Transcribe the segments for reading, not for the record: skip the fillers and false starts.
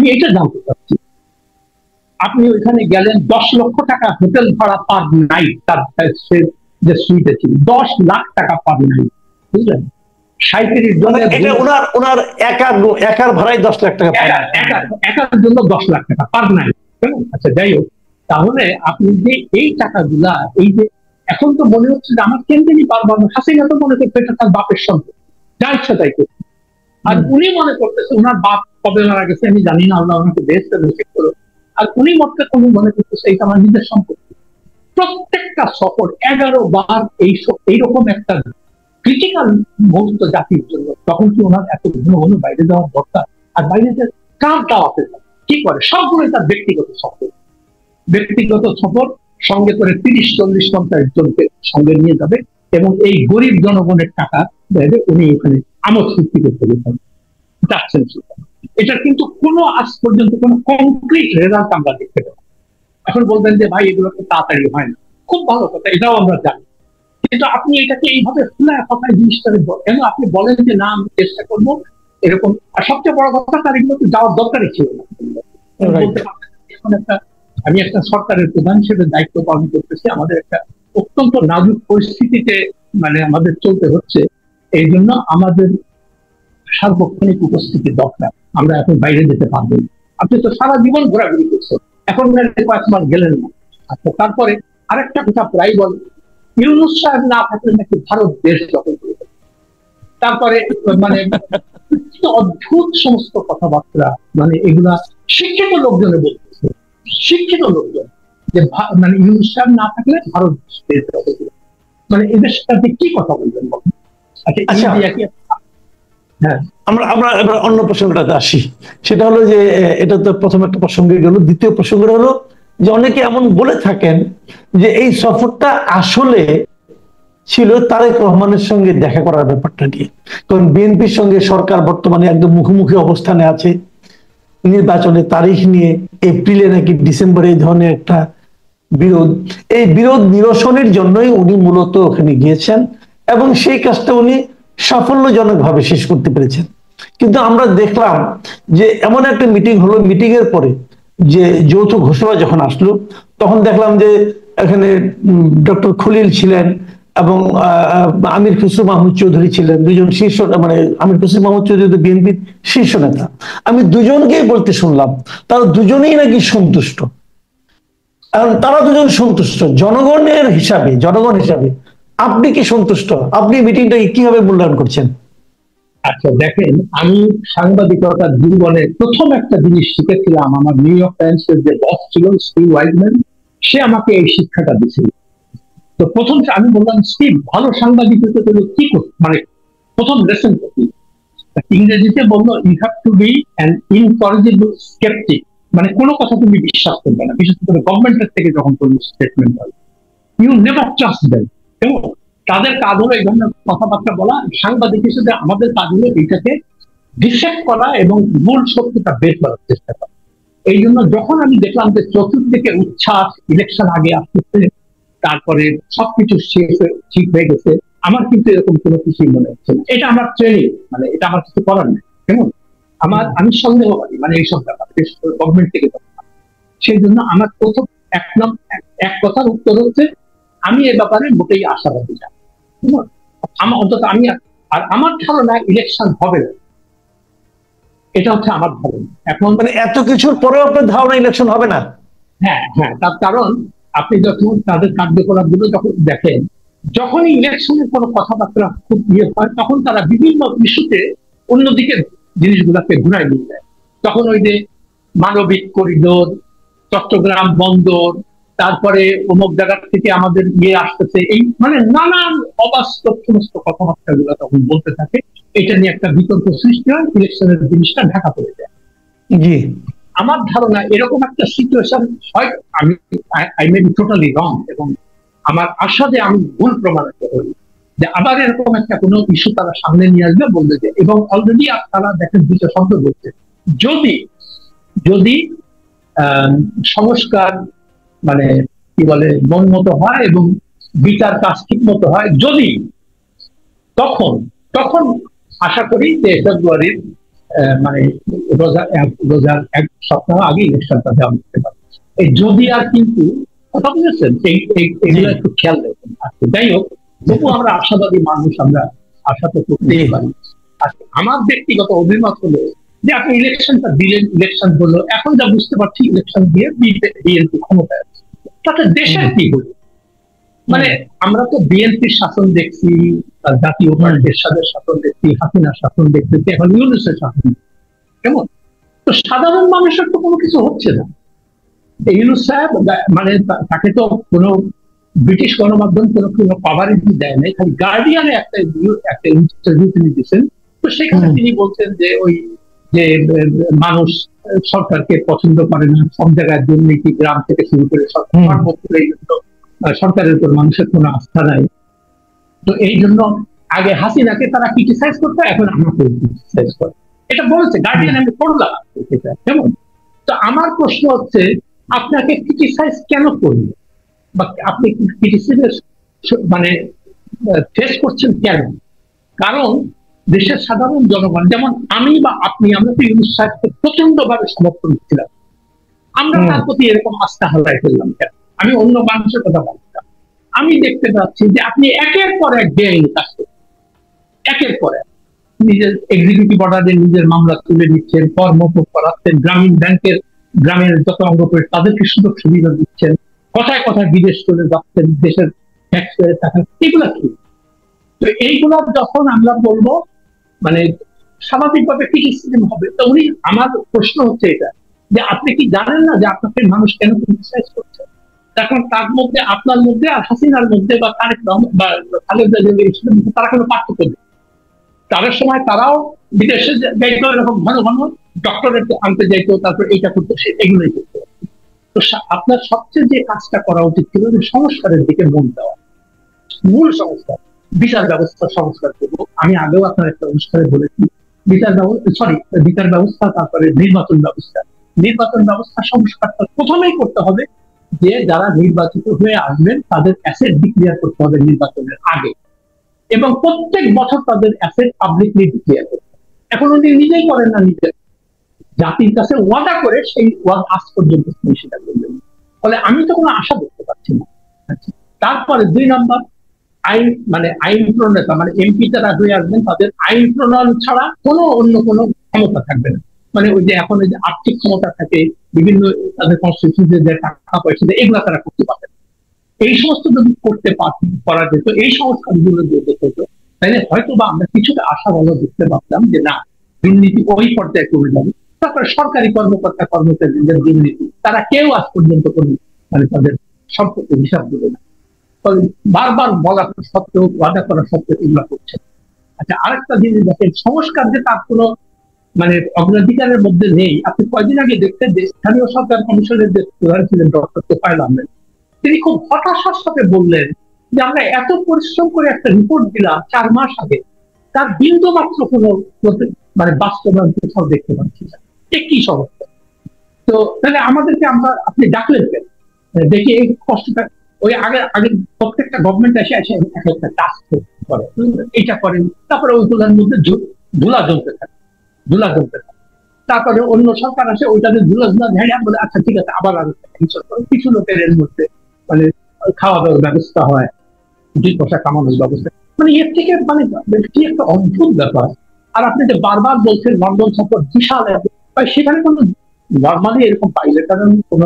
আমি এটা জানতে চাচ্ছি, আপনি ওইখানে গেলেন 10 লক্ষ টাকা হোটেল ভাড়া পার নাইট, তার যে সুইটে ছিল 10 লাখ টাকা পার নাইট, বুঝলেন? 37 জনের, এটা ওনার একার ভাড়ায় 10 লাখ টাকা, একার জন্য 10 লাখ টাকা পার নাইট। আচ্ছা, যাই হোক, তাহলে আপনি যে এই টাকাগুলা, এই যে এখন তো মনে হচ্ছে যে আমার কেন্দ্রই পারবার না, হাসিনা তো মনে করতে এটা তার বাপের সম্পদ, যা ইচ্ছা তাই করছে। আর উনি মনে করতেছে ওনার বাপ কবে মারা গেছে আমি জানি না, আল্লাহ ওনাকে বেহেশতে নসিব করো, আর উনি মনে করতেছে এটা আমার নিজের সম্পত্তি। প্রত্যেকটা সফর 11 বার এইরকম একটা ক্রিটিক্যাল মুহূর্ত জাতির জন্য, তখন কি ওনার এত ঘন ঘন বাইরে যাওয়ার দরকার? আর বাইরে যে কার দাওয়াতে কি করে, সবগুলোই তার ব্যক্তিগত সফর। ব্যক্তিগত সফর সঙ্গে করে 30-40-50 জনকে সঙ্গে নিয়ে যাবে এবং এই গরিব জনগণের টাকা দেবে উনি এখানে আমোদ সৃষ্টি করতে যাচ্ছেন। এটার কিন্তু কোনো আজ পর্যন্ত কোনো কংক্রিট রেজাল্ট আমরা দেখতে পাবো। এখন বলবেন যে ভাই এগুলো তো তাড়াতাড়ি হয় না, খুব ভালো কথা, এটাও আমরা জানি, কিন্তু আপনি এটাকে এইভাবে খোলা কথায় জিনিসটাকে কেন আপনি বলেন যে না আমি চেষ্টা করবো এরকম? আর সবচেয়ে বড় কথা, তার এগুলো তো যাওয়ার দরকারই ছিল না। এখন আমি একটা সরকারের প্রধান হিসেবে দায়িত্ব পালন করতেছি, আমাদের একটা অত্যন্ত নাজুক পরিস্থিতিতে মানে আমাদের চলতে হচ্ছে, এই জন্য আমাদের সার্বক্ষণিক উপস্থিতি দরকার। আমরা এখন বাইরে যেতে পারবো না। আপনি তো সারা জীবন ঘোরাঘুরি করছেন, এখন কয়েক মাস গেলেন না। আচ্ছা, তারপরে আরেকটা কথা প্রায় বলেন, ইউনূস সাহেব না থাকলে নাকি ভারত দেশ দখল করে দেবে। তারপরে মানে অদ্ভুত সমস্ত কথাবার্তা, মানে এগুলা শিক্ষিত লোকজনে বলতেছে, শিক্ষিত লোকজন, যে মানে ইউনূস সাহেব না থাকলে ভারত দেশ দখল করে, মানে এদের সাথে কি কথা বলবেন? আচ্ছা, হ্যাঁ, আমরা এবার অন্য প্রসঙ্গটাতে আসি। সেটা হলো যে এটা তো প্রথম একটা প্রসঙ্গে গেল, দ্বিতীয় প্রসঙ্গটা হলো যে অনেকে এমন বলে থাকেন যে এই সফরটা আসলে ছিল তারেক রহমানের সঙ্গে দেখা করার ব্যাপারটা নিয়ে, কারণ বিএনপির সঙ্গে সরকার বর্তমানে একদম মুখোমুখি অবস্থানে আছে নির্বাচনের তারিখ নিয়ে, এপ্রিলে নাকি ডিসেম্বরে এই ধরনের একটা বিরোধ, এই বিরোধ নিরসনের জন্যই উনি মূলত ওখানে গিয়েছেন এবং সেই কাজটা উনি সাফল্যজনকভাবে শেষ করতে পেরেছেন। কিন্তু আমরা দেখলাম যে এমন একটা মিটিং হলো, মিটিং এর পরে যে যৌথ ঘোষণা যখন আসলো তখন দেখলাম যে এখানে ডক্টর খলিল ছিলেন এবং আমির খসরু মাহমুদ চৌধুরী ছিলেন, দুজন শীর্ষ, মানে আমির খসরু মাহমুদ চৌধুরী বিএনপির শীর্ষ নেতা। আমি দুজনকেই বলতে শুনলাম তারা দুজনেই নাকি সন্তুষ্ট, কারণ তারা দুজন সন্তুষ্ট জনগণের হিসাবে। জনগণ হিসাবে আপনি কি সন্তুষ্ট? আপনি মিটিংটাকে কিভাবে মূল্যায়ন করছেন? আচ্ছা, দেখেন, আমি সাংবাদিকতার জীবনে প্রথম একটা জিনিস শিখেছিলাম, আমার নিউ ইয়র্ক টাইমসের যে বস ছিল স্টিভ ওয়াইজম্যান, সে আমাকে এই শিক্ষাটা দিয়েছিল। তো প্রথম আমি বললাম, স্টিভ, ভালো সাংবাদিকতা তুমি কি করতে, মানে প্রথম লেসন কি? ইংরেজিতে বললো, you have to be an incorrigible sceptic, মানে কোনো কথা তুমি বিশ্বাস করবে না, বিশেষ করে গভর্নমেন্টের থেকে যখন কোনো স্টেটমেন্ট হয়, ইউ নেভার ট্রাস্ট দেম। এবং তাদের কাজ হলো এই ধরনের কথাবার্তা বলা। সাংবাদিক হিসেবে আমাদের কাজ হলো এইটাকে ডিসেক্ট করা এবং মূল সত্যটা বের করার চেষ্টা করা। এই জন্য যখন আমি দেখলাম যে চতুর্দিকে উচ্ছ্বাস, ইলেকশন আগে আসতেছে, তারপরে সবকিছু ঠিক হয়ে গেছে, আমার কিন্তু এরকম কোনো কিছুই মনে হচ্ছে না। এটা আমার ট্রেনিং, মানে এটা আমার কিছু করার নেই। কেমন আমি সন্দেহবাদী, মানে এইসব ব্যাপার বিশেষ করে গভর্নমেন্ট থেকে। সেই জন্য আমার প্রথম এক কথার উত্তর হচ্ছে, আমি এ ব্যাপারে মোটেই আশাবাদী না। আমার অন্তত আমি, আর আমার ধারণা ইলেকশন হবে না, এটা হচ্ছে আমার ধারণা। এখন মানে এত কিছুর পরেও আপনার ধারণা ইলেকশন হবে না? হ্যাঁ হ্যাঁ, তার কারণ আপনি যখন তাদের কার্যকলাপ গুলো যখন দেখেন, যখনই ইলেকশনের কোনো কথাবার্তা খুব ইয়ে হয়, তখন তারা বিভিন্ন ইস্যুতে অন্যদিকে জিনিসগুলোকে ঘুরাই নিয়ে যায়। তখন ওই যে মানবিক করিডোর, চট্টগ্রাম বন্দর, তারপরে অমুক জায়গা থেকে আমাদের ইয়ে আসতেছে, এই মানে নানান অবাস্তব সমস্ত কথাবার্তা গুলো তখন বলতে থাকে। এটা নিয়ে একটা বিতর্ক সৃষ্টি হয়, ইলেকশনের জিনিসটা ঢাকা পড়ে যায়। জি, আমার ধারণা এরকম একটা সিচুয়েশন হয়, আমি আই মে বি টোটালি রং, এবং আমার আশা যে আমি ভুল প্রমাণিত হই, যে আবার এরকম একটা কোনো ইস্যু তারা সামনে নিয়ে আসবে, বলবে যে, এবং অলরেডি তারা দেখেন দুটো শব্দ বলছে, যদি যদি সংস্কার মানে কি বলে মন মতো হয় এবং বিচার কাজ ঠিক মতো হয়, যদি তখন তখন আশা করি যে ফেব্রুয়ারির মানে রোজার সপ্তাহ আগে ইলেকশনটা দেওয়া যেতে পারে। এই যদি আর কিন্তু কথা বুঝেছেন, এগুলো একটু খেয়াল রাখবেন। আচ্ছা যাই হোক, তবু আমরা আশাবাদী মানুষ, আমরা আশা তো করতেই পারি। আচ্ছা আমার ব্যক্তিগত অভিমত হলো যে আপনি ইলেকশনটা দিলেন, ইলেকশন হলো, এখন যা বুঝতে পারছি ইলেকশন দিয়ে বিএনপি ক্ষমতায় আছে, তাতে দেশের কি হলো? মানে আমরা তো বিএনপির শাসন দেখছি, জাতীয় পার্টির এরশাদের শাসন দেখছি, হাসিনার শাসন দেখছি, এখন ইউনূসের শাসন, কেমন? তো সাধারণ মানুষের তো কোনো কিছু হচ্ছে না। ইউনূস সাহেব মানে তাকে তো কোনো ব্রিটিশ গণমাধ্যম কোনো কভারেজ দেয় নাই, খালি গার্ডিয়ানে একটা ইন্টারভিউ তিনি দিচ্ছেন। তো সেখানে তিনি বলছেন যে ওই যে মানুষ সরকারকে পছন্দ করে না, সব জায়গায় দুর্নীতি, গ্রাম থেকে শুরু করে সরকারের উপর মানুষের কোনো আস্থা নাই। তো এই জন্য আগে হাসিনাকে তারা ক্রিটিসাইজ করতো, এখন আমাকে ক্রিটিসাইজ করে, এটা বলেছে গার্ডিয়ান, আমি পড়লাম। কেমন? তো আমার প্রশ্ন হচ্ছে আপনাকে ক্রিটিসাইজ কেন করবে, বা আপনি ক্রিটিসিজম মানে ফেস করছেন কেন? কারণ দেশের সাধারণ জনগণ, যেমন আমি বা আপনি, আমরা তো ইউনূস সাহেবকে প্রচন্ড ভাবে সমর্থন দিচ্ছিলাম, আমরা তার প্রতি এরকম আস্থা হারাই ফেললাম কেন? আমি অন্য মানুষের কথা বলতাম, আমি দেখতে পাচ্ছি যে আপনি একের পর এক বেআইনি কাজ করছেন, একের পর এক নিজের এক্সিকিউটিভ অর্ডারে নিজের মামলা তুলে নিচ্ছেন, কর্মভোগ করাচ্ছেন, গ্রামীণ ব্যাংকের গ্রামের যত অঙ্গ করে তাদেরকে সুযোগ সুবিধা দিচ্ছেন, কথায় কথায় বিদেশ চলে যাচ্ছেন, দেশের ট্যাক্স পেয়ে টাকা, এগুলা কি? তো এইগুলা যখন আমরা বলবো মানে স্বাভাবিকভাবে ক্রিটিসিজম হবে। তো উনি, আমার প্রশ্ন হচ্ছে এটা যে আপনি কি জানেন না যে আপনাকে মানুষ কেন ক্রিটিসাইজ করছে? এখন তার মধ্যে, আপনার মধ্যে আর হাসিনার মধ্যে বা তারেক রহমান বা খালেদা জিয়ার মধ্যে তারা কোনো পার্থক্য নেই। তাদের সময় তারাও বিদেশে যাইতো, এরকম ঘন ঘন ডক্টরেট আনতে যাইতো, তারপর এইটা করতো, এগুলোই করতো। তো আপনার সবচেয়ে যে কাজটা করা উচিত ছিল যে সংস্কারের দিকে মন দেওয়া, মূল সংস্কার, বিচার ব্যবস্থা সংস্কার করবো। আমি আগেও আপনার একটা অনুষ্ঠানে বলেছি, বিচার ব্যবস্থা, তারপরে নির্বাচন ব্যবস্থা সংস্কারটা প্রথমেই করতে হবে যে যারা নির্বাচিত হয়ে আসবেন তাদের অ্যাসেট ডিক্লেয়ার করতে হবে নির্বাচনের আগে, এবং প্রত্যেক বছর তাদের অ্যাসেট পাবলিকলি ডিক্লেয়ার করতে হবে। এখন উনি নিজেই করেন না, নিজের জাতির কাছে ওয়াদা করে সেই ওয়াদা আজ পর্যন্ত সেটা করলেন। ফলে আমি তো কোনো আশা দেখতে পাচ্ছি না। তারপরে 2 নম্বর, আইন মানে আইন প্রণেতা, মানে এমপি যারা হয়ে আসবেন তাদের আইন প্রণয়ন ছাড়া অন্য কোনো ক্ষমতা থাকবে না। মানে ওই যে এখন ওই যে আর্থিক ক্ষমতা থাকে, বিভিন্ন তাদের কনস্টিটিউশনে যে টাকা পয়সা দেয়, এগুলো তারা করতে পারবে। এই সমস্ত যদি করা যেত, এই সংস্কারগুলো যদি হতো, তাহলে হয়তো বা আমরা কিছুটা আশা ভালো দেখতে পারতাম যে না, দুর্নীতি ওই পর্যায়ে কমে যাবে। তারপরে সরকারি কর্মকর্তা কর্মচারীদের দুর্নীতি, তারা কেউ আজ পর্যন্ত কোনো মানে তাদের সম্পত্তির হিসাব দেবে না। বারবার বলা সত্ত্বেও, ওয়াদা করা সত্ত্বেও এগুলো করছে। আচ্ছা, আরেকটা জিনিস দেখেন, সংস্কার যে তার কোনো মানে অগ্রাধিকারের মধ্যে নেই। আপনি কয়েকদিন আগে দেখতেন যে স্থানীয় সরকার কমিশনের যে প্রধান ছিলেন ডক্টর তোফায়েল আহমেদ, তিনি খুব হতাশার সাথে বললেন যে আমরা এত পরিশ্রম করে একটা রিপোর্ট দিলাম 4 মাস আগে, তার বিন্দু মাত্র কোনো মানে বাস্তবায়ন কোথাও দেখতে পাচ্ছি না। কি সমস্যা? তো তাহলে আমাদেরকে আপনি ডাকলেন কেন? দেখি এই কষ্টটা ওই আগে প্রত্যেকটা গভর্নমেন্ট এসে একটা টাস্ক করে, এটা করেন, তারপরে ওইগুলোর মধ্যে ধুলা জমতে থাকে। তারপরে অন্য সরকার আসে, ওইটাতে ধুলা ঝাড়িয়া বলে আচ্ছা ঠিক আছে, আবার কিছু লোকের এর মধ্যে মানে খাওয়া দাওয়ার ব্যবস্থা হয়, 2 পয়সা কামানোর ব্যবস্থা, মানে এর থেকে মানে কি একটা অদ্ভুত ব্যাপার। আর আপনি যে বারবার বলছেন লন্ডন সফর বিশাল, সেখানে কোনো নর্মালি এরকম পাইলটার কোনো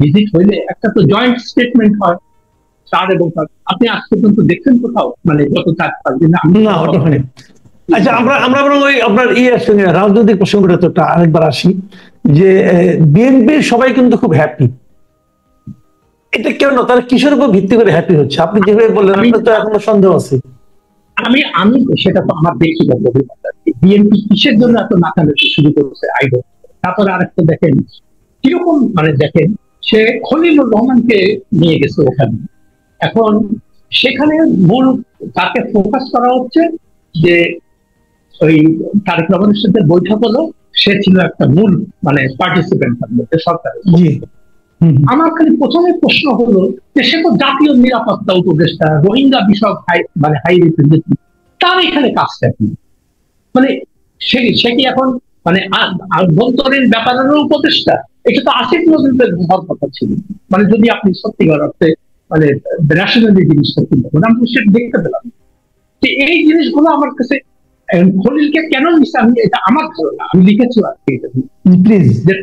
ভিজিট হইলে একটা তো জয়েন্ট স্টেটমেন্ট হয় স্যার এবং স্যার। আপনি আজ পর্যন্ত দেখছেন কোথাও মানে গত 4-5 দিন? না, ওটা হয়নি। আচ্ছা, আমরা বরং ওই আপনার সঙ্গে রাজনৈতিক প্রসঙ্গটা আরেকবার আসি, যে বিএনপি সবাই কিন্তু খুব হ্যাপি। এটা কেন, তারা কিসের উপর ভিত্তি করে হ্যাপি হচ্ছে? আপনি যেভাবে বললেন, আপনার তো এখনো সন্দেহ আছে। আমি সেটা তো আমার ব্যক্তিগত অভিমত। বিএনপি কিসের জন্য এত নাকানাকি শুরু করেছে আইডল। তারপরে আরেকটা দেখেন কিরকম, মানে দেখেন সে খলিলুর রহমানকে নিয়ে গেছে ওখানে, এখন সেখানে মূল তাকে ফোকাস করা হচ্ছে যে ওই তারেক রহমানের সাথে বৈঠক হলো, সে ছিল একটা মূল মানে পার্টিসিপেন্ট সরকারের। আমার খালি প্রথমে প্রশ্ন হলো যে সে তো জাতীয় নিরাপত্তা উপদেষ্টা, রোহিঙ্গা বিষয়ক হাই রিপ্রেজেন্টেটিভ, তার এখানে কাজটা কি? মানে সে কি এখন মানে আভ্যন্তরীণ ব্যাপারেরও উপদেষ্টা, এটা তো আসিফ নজরুলের হওয়ার কথা ছিল। মানে যদি আপনি সত্যিকার অর্থে মানে ন্যাশনালি জিনিসটা চিন্তা করেন, আমি সেটা দেখতে পেলাম যে এই জিনিসগুলো আমার কাছে খলিলকে কেন নিচ্ছে, আমি এটা আমার ধারণা, আমি লিখেছি আর কি, যে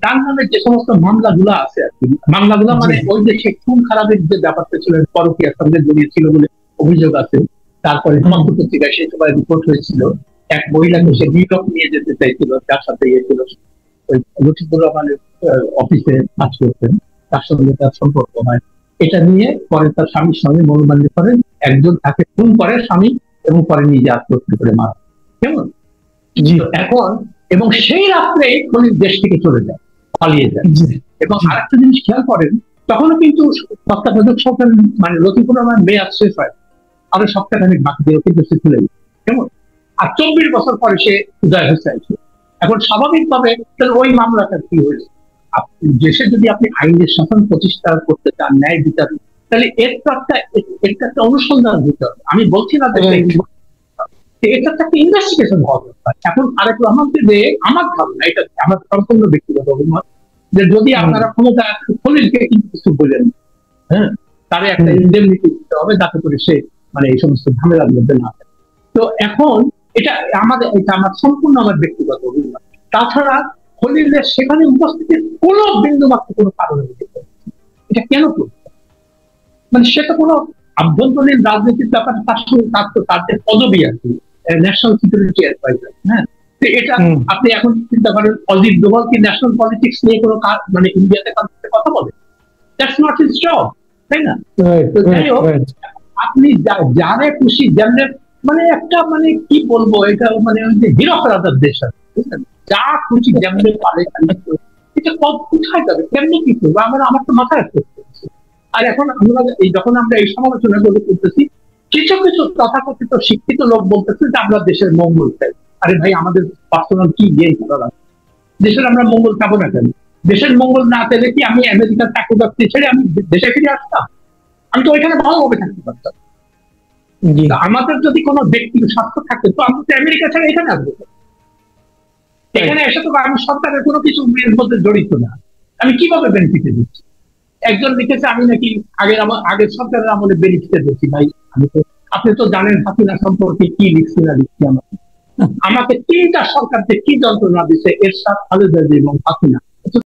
তার নামে যে সমস্ত মামলাগুলো আছে আর কি, মামলাগুলো মানে ওই যে সে খুন খারাপের যে ব্যাপারটা ছিল, পরকীয়ার সঙ্গে জড়িয়েছিল বলে অভিযোগ আছে। তারপরে পত্র পত্রিকায় সেই সময় রিপোর্ট হয়েছিল এক মহিলাকে সে নিউ ইয়র্ক নিয়ে যেতে চাইছিল, যার সাথে ইয়ে ছিল, ওই লতিফুর রহমানের অফিসে কাজ করতেন, তার সঙ্গে তার সম্পর্ক হয়। এটা নিয়ে পরে তার স্বামীর সঙ্গে মনোমান্য করেন, একজন তাকে খুন করে স্বামী, এবং পরে নিজে আত্মহত্যা করে মারা। কেমন এখন, এবং সেই রাত্রে খলিল দেশ থেকে চলে যায়, পালিয়ে যায়। এবং আরেকটা জিনিস খেয়াল করেন, তখনও কিন্তু তত্ত্বাবধায়ক সরকার মানে লতিফুর রহমান মেয়াদ শেষ হয়, আরো সপ্তাহখানেক বাকি দিয়ে কিন্তু সে চলে যায়। কেমন, আর 24 বছর পরে সে উদয় হয়ে চাইছে। এখন স্বাভাবিকভাবে ওই মামলাটা কি হয়েছে, দেশে যদি আপনি আইনের শাসন প্রতিষ্ঠা করতে চান, ন্যায় বিচার, তাহলে এর তো একটা অনুসন্ধান দিতে হবে। আমি বলছি না যে এটা একটা ইনভেস্টিগেশন হওয়া দরকার। এখন আরেক আমাদের যে আমার ধারণা, এটা আমার সম্পূর্ণ ব্যক্তিগত অভিমত, যে যদি আপনারা ক্ষমতা খলিলকে কিন্তু কিছু বলেন, হ্যাঁ, তারে একটা ইন্ডেমনিটি দিতে হবে, যাতে করে সে মানে এই সমস্ত ঝামেলার মধ্যে না থাকে। তো এখন এটা আমার সম্পূর্ণ আমার ব্যক্তিগত অভিমত। তাছাড়া খলিলের সেখানে উপস্থিতির কোনো বিন্দু মাত্র কোনো কারণ নেই। এটা কেন করছে, মানে সেটা কোনো আভ্যন্তরীণ রাজনীতির ব্যাপারে তার সঙ্গে তার যে পদবি আছে ন্যাশনাল সিকিউরিটি অ্যাডভাইজার, হ্যাঁ, এটা আপনি এখন চিন্তা করেন অজিত ডোভাল কি ন্যাশনাল পলিটিক্স নিয়ে কোনো মানে ইন্ডিয়াতে কারোর সাথে কথা বলে? দ্যাটস নট হিজ জব, তাই না? তো যাই হোক, আপনি যারে খুশি যেমন মানে একটা মানে কি বলবো, এটা মানে হিরক রাজার দেশ আছে, বুঝলেন, যা খুশি যেমনি পারে, এটা কোথায় যাবে, কেমনি কি করবো, আমার তো মাথায় আসছে। আর এখন আমরা যখন আমরা এই সমালোচনা করতেছি, কিছু কিছু তথাকথিত শিক্ষিত লোক বলতেছে যে আমরা দেশের মঙ্গল চাই। আরে ভাই, আমাদের পার্সোনাল কি গেম করা আছে? দেশের আমরা মঙ্গল চাবো না কেন? দেশের মঙ্গল না পেলে কি আমি আমেরিকার চাকরি বাকরি ছেড়ে আমি দেশে ফিরে আসতাম? আমি তো ওইখানে ভালোভাবে থাকতে পারতাম। আমাদের যদি কোনো ব্যক্তির স্বার্থ থাকে, তো আমি তো আমেরিকা ছেড়ে এখানে আসবো। এখানে এসে তো আমি সরকারের কোনো কিছু মধ্যে জড়িত না, আমি কিভাবে বেনিফিটে দিচ্ছি? একজন লিখেছে আমি নাকি আগের সরকারের আমলে বেনিফিটে দিচ্ছি। ভাই, আমি তো, আপনি তো জানেন হাসিনা সম্পর্কে কি লিখছি না লিখছি। আমাকে 3টা সরকার থেকে কি যন্ত্রণা দিচ্ছে, এরশাদ, খালেদা জিয়া এবং হাসিনা।